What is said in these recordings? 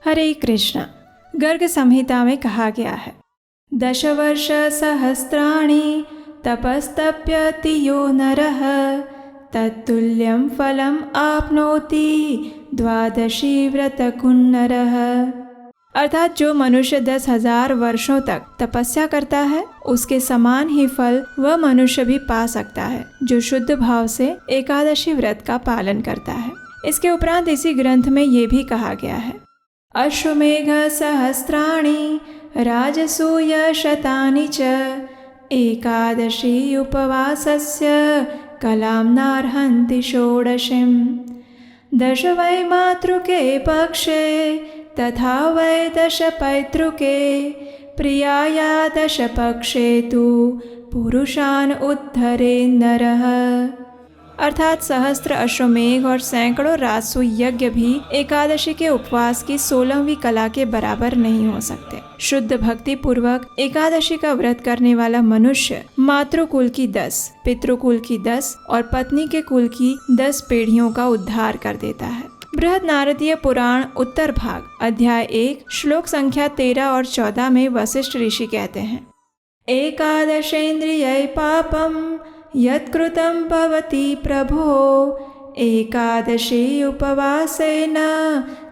हरे कृष्णा। गर्ग संहिता में कहा गया है, 10 वर्ष सहस्राणि तपस्तप्यति यो नरः तत्तुल्यं फलम् आपनोति द्वादशी व्रतकुन्नरः। अर्थात जो मनुष्य 10,000 वर्षों तक तपस्या करता है उसके समान ही फल वह मनुष्य भी पा सकता है जो शुद्ध भाव से एकादशी व्रत का पालन करता है। इसके उपरांत इसी ग्रंथ में ये भी कहा गया है, अश्वमेघ सहस्राणि राजसूय शतानि च एकादशी उपवासस्य कलां नार्हन्ति षोडशीम्। 10 वै मातृके पक्षे तथा वै 10 पैतृके प्रियाया 10 पक्षे तु पुरुषान् उद्धरे नरः। अर्थात सहस्त्र अश्वमेघ और सैकड़ों राजसूय यज्ञ भी एकादशी के उपवास की 16वीं कला के बराबर नहीं हो सकते। शुद्ध भक्ति पूर्वक एकादशी का व्रत करने वाला मनुष्य मातृकुल की 10, पितृकुल की 10 और पत्नी के कुल की 10 पीढ़ियों का उद्धार कर देता है। बृहद नारदीय पुराण उत्तर भाग अध्याय 1 श्लोक संख्या 13 और 14 में वशिष्ठ ऋषि कहते हैं, एकादशेन्द्रियै पापम यत्कृतं भवति प्रभो एकादशी उपवासेन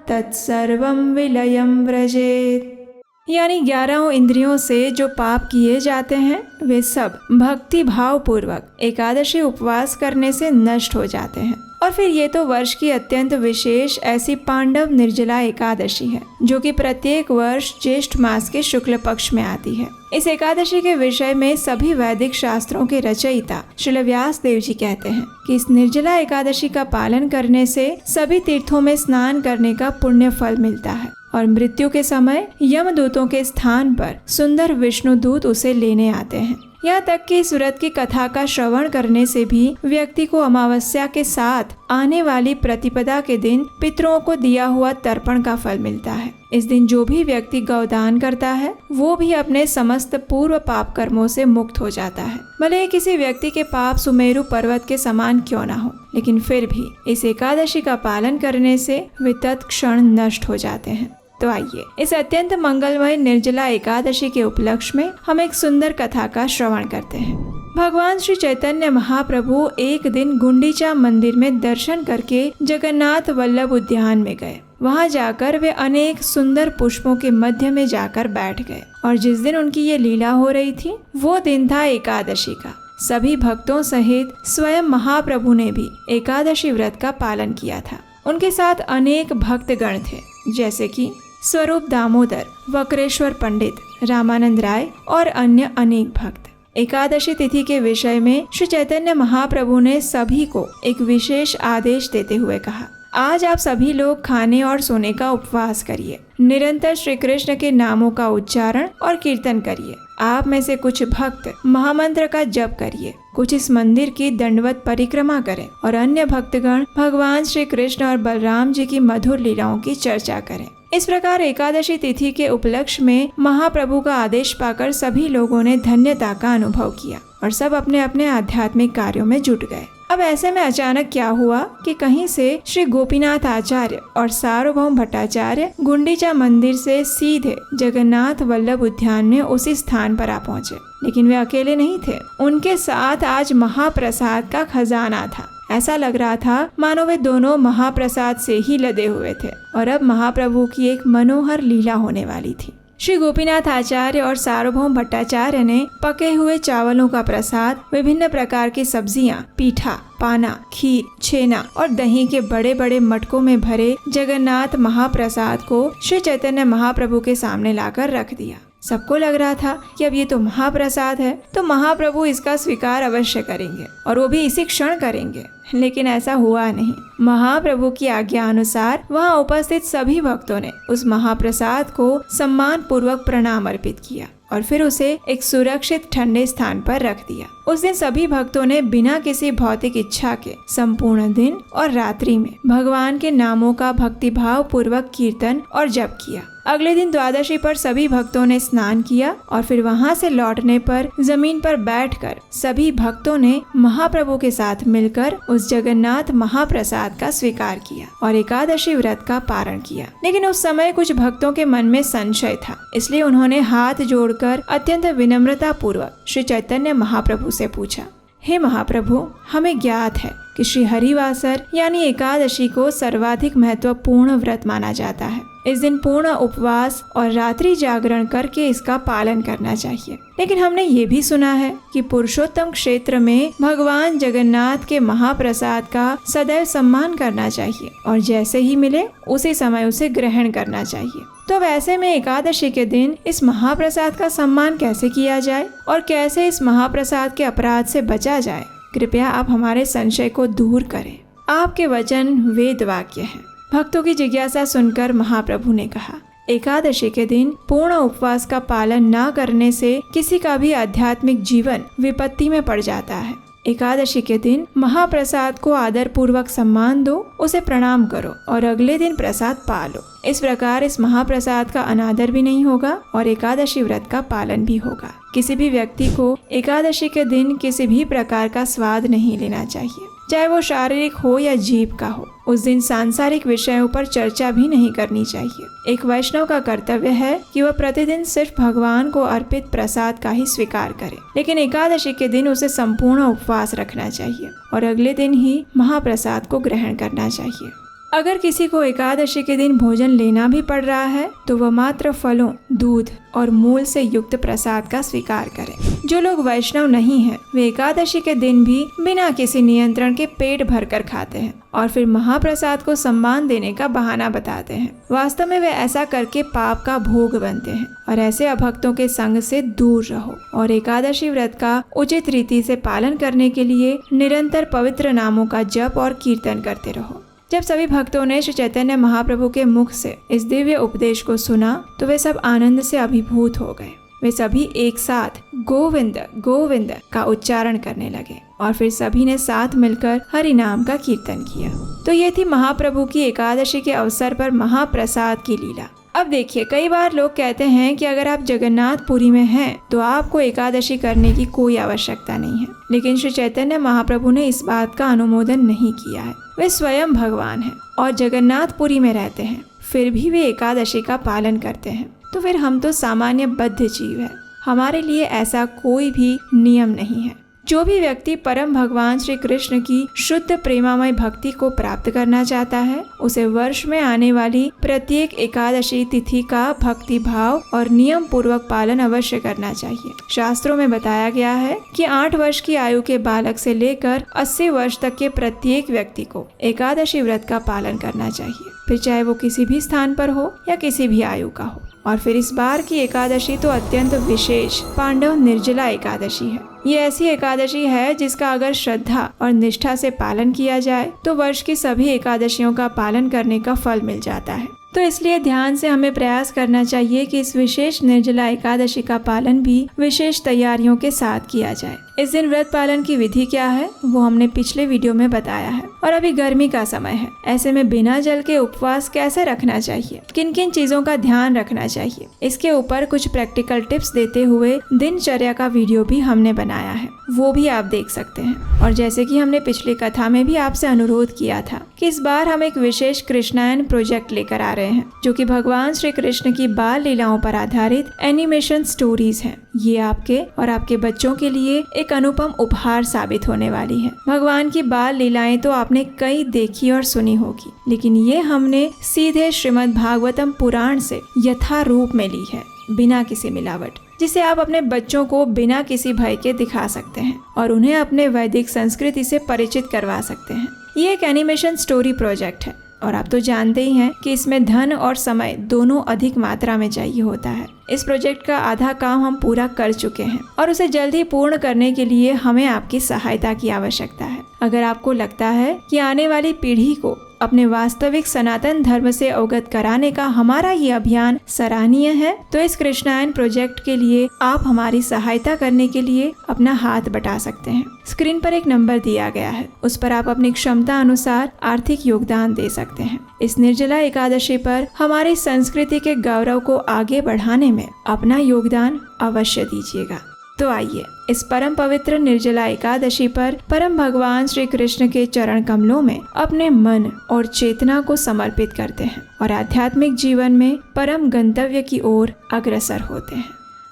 तत्सर्वं विलयं व्रजेत्। यानी 11 इंद्रियों से जो पाप किए जाते हैं वे सब भक्ति भाव पूर्वक एकादशी उपवास करने से नष्ट हो जाते हैं। और फिर ये तो वर्ष की अत्यंत विशेष ऐसी पांडव निर्जला एकादशी है जो कि प्रत्येक वर्ष ज्येष्ठ मास के शुक्ल पक्ष में आती है। इस एकादशी के विषय में सभी वैदिक शास्त्रों के रचयिता श्रील व्यास देव जी कहते हैं कि इस निर्जला एकादशी का पालन करने से सभी तीर्थों में स्नान करने का पुण्य फल मिलता है और मृत्यु के समय यमदूतों के स्थान पर सुंदर विष्णु दूत उसे लेने आते हैं। यहाँ तक कि इस व्रत की कथा का श्रवण करने से भी व्यक्ति को अमावस्या के साथ आने वाली प्रतिपदा के दिन पितरों को दिया हुआ तर्पण का फल मिलता है। इस दिन जो भी व्यक्ति गौदान करता है वो भी अपने समस्त पूर्व पाप कर्मों से मुक्त हो जाता है। भले ही किसी व्यक्ति के पाप सुमेरु पर्वत के समान क्यों न हो, लेकिन फिर भी इस एकादशी का पालन करने से वे तत्क्षण नष्ट हो जाते हैं। तो आइए इस अत्यंत मंगलमय निर्जला एकादशी के उपलक्ष्य में हम एक सुंदर कथा का श्रवण करते हैं। भगवान श्री चैतन्य महाप्रभु एक दिन गुंडीचा मंदिर में दर्शन करके जगन्नाथ वल्लभ उद्यान में गए। वहां जाकर वे अनेक सुंदर पुष्पों के मध्य में जाकर बैठ गए और जिस दिन उनकी ये लीला हो रही थी वो दिन था एकादशी का। सभी भक्तों सहित स्वयं महाप्रभु ने भी एकादशी व्रत का पालन किया था। उनके साथ अनेक भक्तगण थे जैसे कि स्वरूप दामोदर, वक्रेश्वर पंडित, रामानंद राय और अन्य अनेक भक्त। एकादशी तिथि के विषय में श्री चैतन्य महाप्रभु ने सभी को एक विशेष आदेश देते हुए कहा, आज आप सभी लोग खाने और सोने का उपवास करिए, निरंतर श्री कृष्ण के नामों का उच्चारण और कीर्तन करिए। आप में से कुछ भक्त महामंत्र का जप करिए, कुछ इस मंदिर की दंडवत परिक्रमा करें और अन्य भक्तगण भगवान श्री कृष्ण और बलराम जी की मधुर लीलाओं की चर्चा करें। इस प्रकार एकादशी तिथि के उपलक्ष्य में महाप्रभु का आदेश पाकर सभी लोगों ने धन्यता का अनुभव किया और सब अपने अपने आध्यात्मिक कार्यों में जुट गए। अब ऐसे में अचानक क्या हुआ कि कहीं से श्री गोपीनाथ आचार्य और सार्वभौम भट्टाचार्य गुंडीचा मंदिर से सीधे जगन्नाथ वल्लभ उद्यान में उसी स्थान पर आ पहुँचे। लेकिन वे अकेले नहीं थे, उनके साथ आज महाप्रसाद का खजाना था। ऐसा लग रहा था मानो वे दोनों महाप्रसाद से ही लदे हुए थे और अब महाप्रभु की एक मनोहर लीला होने वाली थी। श्री गोपीनाथ आचार्य और सार्वभौम भट्टाचार्य ने पके हुए चावलों का प्रसाद, विभिन्न प्रकार की सब्जियां, पीठा, पाना, खीर, छेना और दही के बड़े बड़े मटकों में भरे जगन्नाथ महाप्रसाद को श्री चैतन्य महाप्रभु के सामने लाकर रख दिया। सबको लग रहा था कि अब ये तो महाप्रसाद है तो महाप्रभु इसका स्वीकार अवश्य करेंगे और वो भी इसी क्षण करेंगे। लेकिन ऐसा हुआ नहीं। महाप्रभु की आज्ञा अनुसार वहाँ उपस्थित सभी भक्तों ने उस महाप्रसाद को सम्मान पूर्वक प्रणाम अर्पित किया और फिर उसे एक सुरक्षित ठंडे स्थान पर रख दिया। उस दिन सभी भक्तों ने बिना किसी भौतिक इच्छा के संपूर्ण दिन और रात्रि में भगवान के नामों का भक्तिभाव पूर्वक कीर्तन और जप किया। अगले दिन द्वादशी पर सभी भक्तों ने स्नान किया और फिर वहाँ से लौटने पर जमीन पर बैठकर सभी भक्तों ने महाप्रभु के साथ मिलकर उस जगन्नाथ महाप्रसाद का स्वीकार किया और एकादशी व्रत का पारण किया। लेकिन उस समय कुछ भक्तों के मन में संशय था, इसलिए उन्होंने हाथ जोड़कर अत्यंत विनम्रता पूर्वक श्री चैतन्य महाप्रभु से पूछा, हे महाप्रभु, हमें ज्ञात है कि श्री हरिवासर यानी एकादशी को सर्वाधिक महत्वपूर्ण व्रत माना जाता है। इस दिन पूर्ण उपवास और रात्रि जागरण करके इसका पालन करना चाहिए। लेकिन हमने ये भी सुना है कि पुरुषोत्तम क्षेत्र में भगवान जगन्नाथ के महाप्रसाद का सदैव सम्मान करना चाहिए और जैसे ही मिले उसी समय उसे ग्रहण करना चाहिए। तो वैसे में एकादशी के दिन इस महाप्रसाद का सम्मान कैसे किया जाए और कैसे इस महाप्रसाद के अपराध से बचा जाए? कृपया आप हमारे संशय को दूर करें। आपके वचन वेद वाक्य हैं। भक्तों की जिज्ञासा सुनकर महाप्रभु ने कहा, एकादशी के दिन पूर्ण उपवास का पालन न करने से किसी का भी आध्यात्मिक जीवन विपत्ति में पड़ जाता है। एकादशी के दिन महाप्रसाद को आदर पूर्वक सम्मान दो, उसे प्रणाम करो और अगले दिन प्रसाद पा लो। इस प्रकार इस महाप्रसाद का अनादर भी नहीं होगा और एकादशी व्रत का पालन भी होगा। किसी भी व्यक्ति को एकादशी के दिन किसी भी प्रकार का स्वाद नहीं लेना चाहिए, चाहे वो शारीरिक हो या जीव का हो। उस दिन सांसारिक विषयों पर चर्चा भी नहीं करनी चाहिए। एक वैष्णव का कर्तव्य है कि वह प्रतिदिन सिर्फ भगवान को अर्पित प्रसाद का ही स्वीकार करे, लेकिन एकादशी के दिन उसे संपूर्ण उपवास रखना चाहिए और अगले दिन ही महाप्रसाद को ग्रहण करना चाहिए। अगर किसी को एकादशी के दिन भोजन लेना भी पड़ रहा है तो वह मात्र फलों, दूध और मूल से युक्त प्रसाद का स्वीकार करें। जो लोग वैष्णव नहीं हैं, वे एकादशी के दिन भी बिना किसी नियंत्रण के पेट भरकर खाते हैं और फिर महाप्रसाद को सम्मान देने का बहाना बताते हैं। वास्तव में वे ऐसा करके पाप का भोग बनते हैं और ऐसे अभक्तों के संग से दूर रहो और एकादशी व्रत का उचित रीति से पालन करने के लिए निरंतर पवित्र नामों का जप और कीर्तन करते रहो। जब सभी भक्तों ने श्री चैतन्य महाप्रभु के मुख से इस दिव्य उपदेश को सुना तो वे सब आनंद से अभिभूत हो गए। वे सभी एक साथ गोविंद गोविंद का उच्चारण करने लगे और फिर सभी ने साथ मिलकर हरि नाम का कीर्तन किया। तो ये थी महाप्रभु की एकादशी के अवसर पर महाप्रसाद की लीला। अब देखिए, कई बार लोग कहते हैं कि अगर आप जगन्नाथपुरी में हैं तो आपको एकादशी करने की कोई आवश्यकता नहीं है, लेकिन श्री चैतन्य महाप्रभु ने इस बात का अनुमोदन नहीं किया है। वे स्वयं भगवान हैं और जगन्नाथपुरी में रहते हैं, फिर भी वे एकादशी का पालन करते हैं। तो फिर हम तो सामान्य बद्ध जीव हैं, हमारे लिए ऐसा कोई भी नियम नहीं है। जो भी व्यक्ति परम भगवान श्री कृष्ण की शुद्ध प्रेमामय भक्ति को प्राप्त करना चाहता है, उसे वर्ष में आने वाली प्रत्येक एकादशी तिथि का भक्ति भाव और नियम पूर्वक पालन अवश्य करना चाहिए। शास्त्रों में बताया गया है कि 8 वर्ष की आयु के बालक से लेकर 80 वर्ष तक के प्रत्येक व्यक्ति को एकादशी व्रत का पालन करना चाहिए, फिर चाहे वो किसी भी स्थान पर हो या किसी भी आयु का हो। और फिर इस बार की एकादशी तो अत्यंत विशेष पांडव निर्जला एकादशी है। ये ऐसी एकादशी है जिसका अगर श्रद्धा और निष्ठा से पालन किया जाए तो वर्ष की सभी एकादशियों का पालन करने का फल मिल जाता है। तो इसलिए ध्यान से हमें प्रयास करना चाहिए कि इस विशेष निर्जला एकादशी का पालन भी विशेष तैयारियों के साथ किया जाए। इस दिन व्रत पालन की विधि क्या है वो हमने पिछले वीडियो में बताया है। और अभी गर्मी का समय है, ऐसे में बिना जल के उपवास कैसे रखना चाहिए, किन किन चीजों का ध्यान रखना चाहिए, इसके ऊपर कुछ प्रैक्टिकल टिप्स देते हुए दिनचर्या का वीडियो भी हमने बनाया है, वो भी आप देख सकते हैं। और जैसे कि हमने पिछली कथा में भी आपसे अनुरोध किया था कि इस बार हम एक विशेष कृष्णायन प्रोजेक्ट लेकर आ रहे हैं, जो कि भगवान श्री कृष्ण की बाल लीलाओं पर आधारित एनिमेशन स्टोरीज हैं। ये आपके और आपके बच्चों के लिए एक अनुपम उपहार साबित होने वाली है। भगवान की बाल लीलाएं तो आपने कई देखी और सुनी होगी, लेकिन ये हमने सीधे श्रीमद् भागवतम पुराण से यथारूप में ली है, बिना किसी मिलावट, जिसे आप अपने बच्चों को बिना किसी भय के दिखा सकते हैं और उन्हें अपने वैदिक संस्कृति से परिचित करवा सकते हैं। ये एक एनिमेशन स्टोरी प्रोजेक्ट है और आप तो जानते ही हैं कि इसमें धन और समय दोनों अधिक मात्रा में चाहिए होता है। इस प्रोजेक्ट का आधा काम हम पूरा कर चुके हैं और उसे जल्द ही पूर्ण करने के लिए हमें आपकी सहायता की आवश्यकता है। अगर आपको लगता है कि आने वाली पीढ़ी को अपने वास्तविक सनातन धर्म से अवगत कराने का हमारा ये अभियान सराहनीय है। तो इस कृष्णायन प्रोजेक्ट के लिए आप हमारी सहायता करने के लिए अपना हाथ बटा सकते हैं। स्क्रीन पर एक नंबर दिया गया है, उस पर आप अपनी क्षमता अनुसार आर्थिक योगदान दे सकते हैं। इस निर्जला एकादशी पर हमारी संस्कृति के गौरव को आगे बढ़ाने में अपना योगदान अवश्य दीजिएगा। तो आइए इस परम पवित्र निर्जला एकादशी पर परम भगवान श्री कृष्ण के चरण कमलों में अपने मन और चेतना को समर्पित करते हैं और आध्यात्मिक जीवन में परम गंतव्य की ओर अग्रसर होते हैं।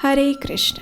हरे कृष्ण।